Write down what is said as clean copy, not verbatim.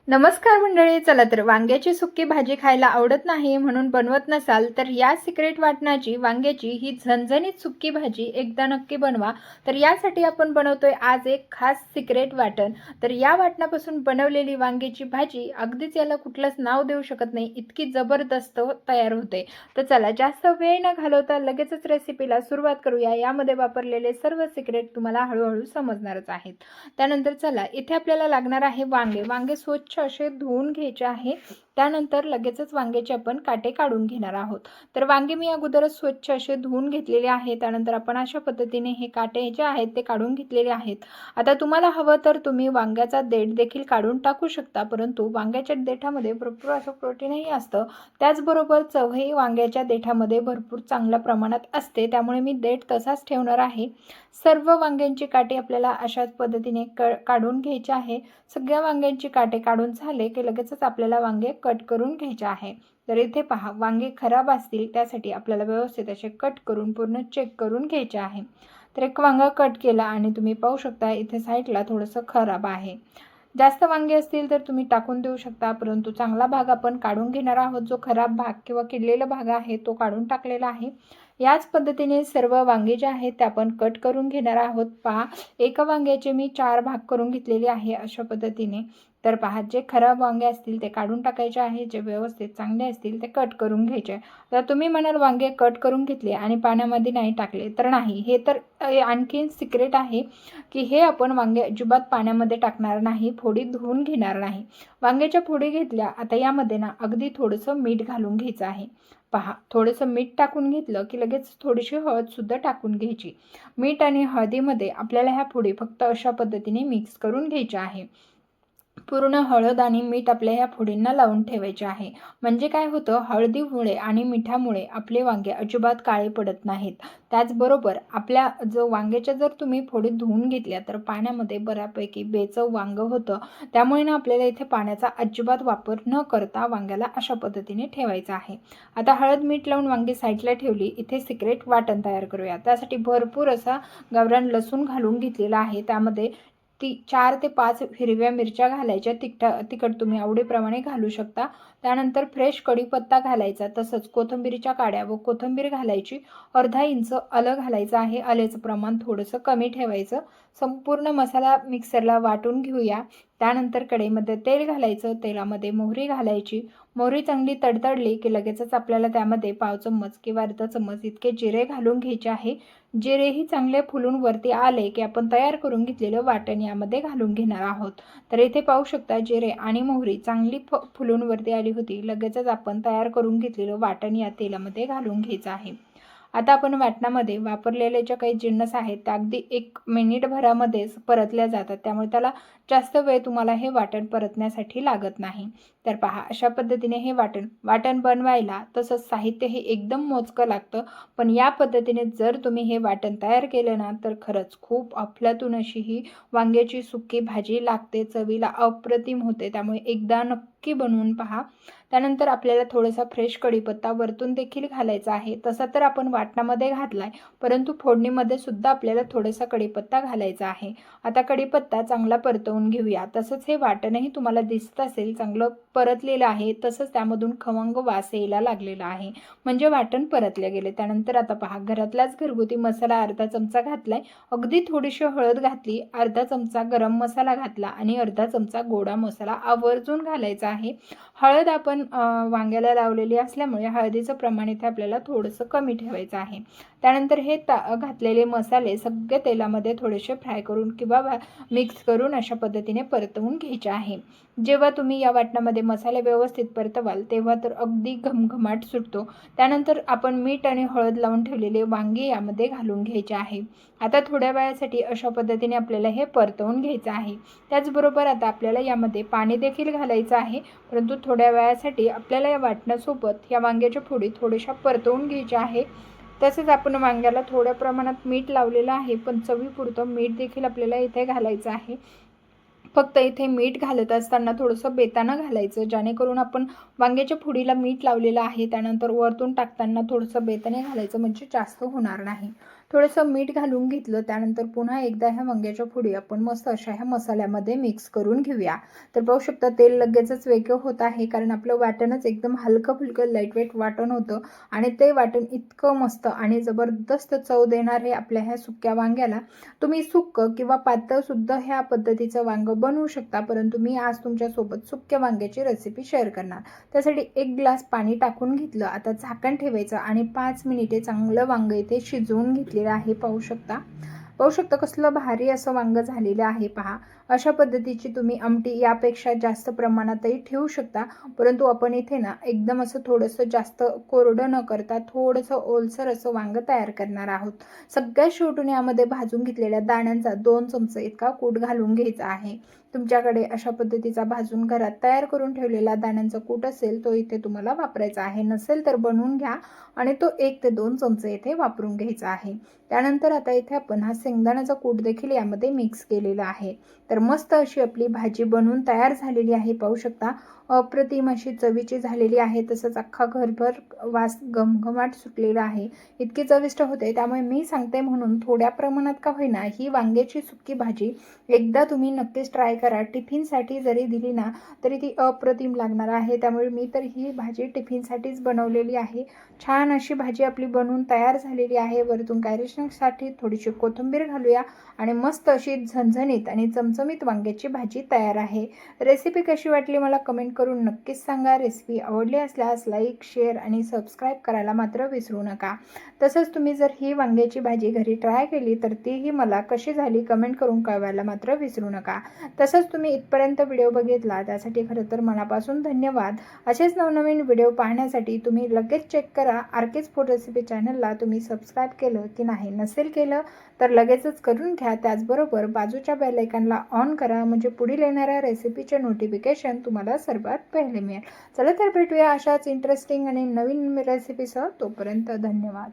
नमस्कार मंडळी. चला तर वांग्याची सुक्की भाजी खायला आवडत नाही म्हणून बनवत नसाल तर या सिक्रेट वाटणाची वांग्याची ही झणझणीत सुक्की भाजी एकदा नक्की बनवा. तर यासाठी आपण बनवतोय आज एक खास सिक्रेट वाटण. तर या वाटणापासून बनवलेली वांग्याची भाजी अगदीच याला कुठलंच नाव देऊ शकत नाही, इतकी जबरदस्त तयार होते. तर चला जास्त वेळ न घालवता लगेचच रेसिपीला सुरुवात करूया. यामध्ये वापरलेले सर्व सिक्रेट तुम्हाला हळूहळू समजणारच आहेत. त्यानंतर चला इथे आपल्याला लागणार आहे वांगे स्वच्छ असे धुवून घ्यायचे आहे. त्यानंतर लगेचच वांग्याचे आपण काटे काढून घेणार आहोत. तर वांगे मी अगोदरच स्वच्छ असे धुवून घेतलेले आहे. त्यानंतर आपण अशा पद्धतीने हे काटे जे आहेत ते काढून घेतलेले आहेत. आता तुम्हाला हवं तर तुम्ही वांग्याचा देठ देखील काढून टाकू शकता, परंतु वांग्याच्या देठामध्ये भरपूर असं प्रोटीनही असतं. त्याचबरोबर चवही वांग्याच्या देठामध्ये भरपूर चांगल्या प्रमाणात असते, त्यामुळे मी देठ तसाच ठेवणार आहे. सर्व वांग्यांची काटे आपल्याला अशाच पद्धतीने काढून घ्यायचे आहे. सगळ्या वांग्यांची काटे काढून झाले की लगेचच आपल्याला वांगे कट करून घ्यायचे आहे. तर इथे पहा, वांगे खराब असतील त्यासाठी आपल्याला व्यवस्थित असे कट करून पूर्ण चेक करून घ्यायचे आहे. तर एक वांगा कट केला आणि तुम्ही पाहू शकता इथे साईडला थोडंसं खराब आहे. जास्त वांगे असतील तर तुम्ही टाकून देऊ शकता, परंतु चांगला भाग आपण काढून घेणार आहोत. जो खराब भाग किंवा किडलेला भाग आहे तो काढून टाकलेला आहे. याच पद्धतीने सर्व वांगे जे आहेत ते आपण कट करून घेणार आहोत. पहा, एका वांग्याचे मी 4 भाग करून घेतलेले आहे अशा पद्धतीने. तर पहा, जे खराब वांगे असतील ते काढून टाकायचे आहे, जे व्यवस्थित चांगले असतील ते कट करून घ्यायचे. तर तुम्ही म्हणाल वांगे कट करून घेतले आणि पाण्यामध्ये नाही टाकले, तर नाही, हे तर आणखीन सिक्रेट आहे की हे आपण वांगे अजिबात पाण्यामध्ये टाकणार नाही, फोडी धुवून घेणार नाही. वांग्याच्या फोडी घेतल्या. आता यामध्ये ना अगदी थोडंसं मीठ घालून घ्यायचं आहे. पहा, थोडंसं मीठ टाकून घेतलं की लगेच थोडीशी हळदसुद्धा टाकून घ्यायची. मीठ आणि हळदीमध्ये आपल्याला ह्या फोडी फक्त अशा पद्धतीने मिक्स करून घ्यायच्या आहे. पूर्ण हळद आणि मीठ आपल्या ह्या फोडींना लावून ठेवायचे आहे. म्हणजे काय होतं, हळदीमुळे आणि मिठामुळे आपले वांगे अजिबात काळे पडत नाहीत. त्याचबरोबर आपल्या जो वांग्याच्या जर तुम्ही फोडी धुवून घेतल्या तर पाण्यामध्ये बऱ्यापैकी बेचव वांगं होतं. त्यामुळे ना आपल्याला इथे पाण्याचा अजिबात वापर न करता वांग्याला अशा पद्धतीने ठेवायचं आहे. आता हळद मीठ लावून वांगी साईडला ठेवली. इथे सिक्रेट वाटण तयार करूया. त्यासाठी भरपूर असा गावरान लसूण घालून घेतलेला आहे. त्यामध्ये 4 ते 5 हिरव्या मिरच्या घालायच्या. तिखट तुम्ही आवडीप्रमाणे घालू शकता. त्यानंतर फ्रेश कढीपत्ता घालायचा, तसंच कोथिंबीरीच्या काड्या व कोथिंबीर घालायची. अर्धा इंच आलं घालायचं आहे. आल्याचं प्रमाण थोडंसं कमी ठेवायचं. संपूर्ण मसाला मिक्सरला वाटून घेऊया. त्यानंतर कढईमध्ये तेल घालायचं. तेलामध्ये मोहरी घालायची. मोहरी चांगली तडतडली की लगेचच आपल्याला त्यामध्ये पाव चम्मच किंवा अर्धा चम्मच इतके जिरे घालून घ्यायचे आहे. जिरेही चांगले फुलून वरती आले की आपण तयार करून घेतलेलं वाटण यामध्ये घालून घेणार आहोत. तर इथे पाहू शकता, जिरे आणि मोहरी चांगली फुलून वरती आली होती. लगेचच आपण तयार करून घेतलेलं वाटण या तेलामध्ये घालून घ्यायचं आहे. आता आपण वाटणामध्ये वापरलेले जे काही जिन्नस आहेत ते अगदी 1 मिनिटभरामध्येच परतल्या जातात, त्यामुळे त्याला जास्त वेळ तुम्हाला हे वाटण परतण्यासाठी लागत नाही. तर पहा, अशा पद्धतीने हे वाटण बनवायला तसंच साहित्य हे एकदम मोजकं लागतं, पण या पद्धतीने जर तुम्ही हे वाटण तयार केलं ना तर खरंच खूप अफलातून अशी ही वांग्याची सुकी भाजी लागते. चवीला अप्रतिम होते. त्यामुळे एकदा नक्की बनवून पहा. त्यानंतर आपल्याला थोडासा फ्रेश कढीपत्ता वरतून देखील घालायचा आहे. तसा तर आपण वाटणामध्ये घातलाय, परंतु फोडणीमध्ये सुद्धा आपल्याला थोडासा कढीपत्ता घालायचा आहे. आता कढीपत्ता चांगला परतवून घेऊया. तसंच हे वाटणही तुम्हाला दिसत असेल चांगलं परतलेलं आहे. तसंच त्यामधून खमंग वास यायला लागलेला आहे, म्हणजे वाटण परतले गेले. त्यानंतर आता पहा, घरातलाच घरगुती मसाला अर्धा चमचा घातलाय. अगदी थोडीशी हळद घातली. अर्धा चमचा गरम मसाला घातला आणि अर्धा चमचा गोडा मसाला आवर्जून घालायचा आहे. हळद आपण वांग्याला लावलेली असल्यामुळे हळदीचं प्रमाण इथे आपल्याला थोडंसं कमी ठेवायचं आहे. त्यानंतर हे घातलेले मसाले सगळे तेलामध्ये थोडेसे फ्राय करून किंवा मिक्स करून अशा पद्धतीने परतवून घ्यायचे आहे. जेव्हा तुम्ही या वाटणामध्ये मसाले व्यवस्थित परतवाल तेव्हा तर अगदी घमघमाट सुटतो. त्यानंतर आपण मीठ आणि हळद लावून ठेवलेले वांगे यामध्ये घालून घ्यायचे आहे. आता थोड्या वेळासाठी अशा पद्धतीने आपल्याला हे परतवून घ्यायचं आहे. त्याचबरोबर आता आपल्याला यामध्ये पाणी देखील घालायचं आहे, परंतु थोड्या वेळासाठी आपल्याला या वाटणासोबत या वांग्याच्या फोडी थोड्याशा परतवून घ्यायच्या आहे. तसेच आपण वांग्याला थोड्या प्रमाणात मीठ लावलेलं आहे, पण चवीपुरतं मीठ देखील आपल्याला इथे घालायचं आहे. फक्त इथे मीठ घालत असताना थोडंसं बेतानं घालायचं, जेणेकरून आपण वांग्याच्या फोडीला मीठ लावलेलं आहे त्यानंतर वरतून टाकताना थोडंसं बेताने घालायचं, म्हणजे जास्त होणार नाही. थोडंसं मीठ घालून घेतलं. त्यानंतर पुन्हा एकदा ह्या वांग्याच्या फोडी आपण मस्त अशा ह्या मसाल्यामध्ये मिक्स करून घेऊया. तर पाहू शकता तेल लगेचच वेगळं होत आहे, कारण आपलं वाटणच एकदम हलकं-फुलकं लाईटवेट वाटण होतं आणि ते वाटण इतकं मस्त आणि जबरदस्त चव देणार आहे आपल्या ह्या सुक्या वांग्याला. तुम्ही सुक्कं किंवा पातळसुद्धा ह्या पद्धतीचं वांगं बनवू शकता, परंतु मी आज तुमच्यासोबत सुक्या वांग्याची रेसिपी शेअर करणार. त्यासाठी 1 ग्लास पाणी टाकून घेतलं. आता झाकण ठेवायचं आणि 5 मिनिटे चांगलं वांगं इथे शिजवून घेतलेलं आहे. पाहू शकता कसलं भारी असं वांगं झालेलं आहे पहा. अशा पद्धतीची तुम्ही आमटी यापेक्षा जास्त प्रमाणातही ठेवू शकता, परंतु आपण इथे ना एकदम असं थोडंसं जास्त कोरडं न करता थोडंसं ओलसर असं वांगं तयार करणार आहोत. सगळ्यात शेवटून यामध्ये भाजून घेतलेल्या दाण्यांचा 2 चमचे इतका कूट घालून घ्यायचा आहे. तुमच्याकडे अशा पद्धतीचा भाजून घरात तयार करून ठेवलेला दाण्यांचा कूट असेल तो इथे तुम्हाला वापरायचा आहे. नसेल तर बनवून घ्या आणि तो 1 ते 2 चमचे इथे वापरून घ्यायचा आहे. त्यानंतर आता इथे आपण हा शेंगदाण्याचा कूट देखील यामध्ये मिक्स केलेला आहे. तर मस्त अशी आपली भाजी बनवून तयार झालेली आहे. पाहू शकता अप्रतिम अशी चवीची झालेली आहे. तसंच अख्खा घरभर वास घमघमाट सुटलेला आहे. इतकी चविष्ट होते. त्यामुळे मी सांगते म्हणून थोड्या प्रमाणात का होईना ही वांग्याची सुक्की भाजी एकदा तुम्ही नक्कीच ट्राय करा. टिफिनसाठी जरी दिली ना तरी ती अप्रतिम लागणार आहे. त्यामुळे मी तर ही भाजी टिफिनसाठीच बनवलेली आहे. छान अशी भाजी आपली बनवून तयार झालेली आहे. वरतून गार्निशिंगसाठी थोडीशी कोथिंबीर घालूया आणि मस्त अशी झणझणीत आणि चमचमीत वांग्याची भाजी तयार आहे. रेसिपी कशी वाटली मला कमेंट करून नक्कीच सांगा. रेसिपी आवडली असल्यास लाईक, शेअर आणि सबस्क्राईब करायला मात्र विसरू नका. तसंच तुम्ही जर ही वांग्याची भाजी घरी ट्राय केली तर तीही मला कशी झाली कमेंट करून कळवायला मात्र विसरू नका. तसंच तुम्ही इथपर्यंत व्हिडिओ बघितला त्यासाठी खरं तर मनापासून धन्यवाद. असेच नवनवीन व्हिडिओ पाहण्यासाठी तुम्ही लगेच चेक करा आरकेज फूड रेसिपी चॅनलला तुम्ही सबस्क्राईब केलं की नाही. नसेल केलं तर लगेचच करून घ्या. त्याचबरोबर बाजूच्या बेल आयकॉनला ऑन करा, म्हणजे पुढील येणाऱ्या रेसिपीचे नोटिफिकेशन तुम्हाला सर्वात पहिले मिळेल. चला तर भेटूया अशाच इंटरेस्टिंग आणि नवीन रेसिपीसह. तोपर्यंत धन्यवाद.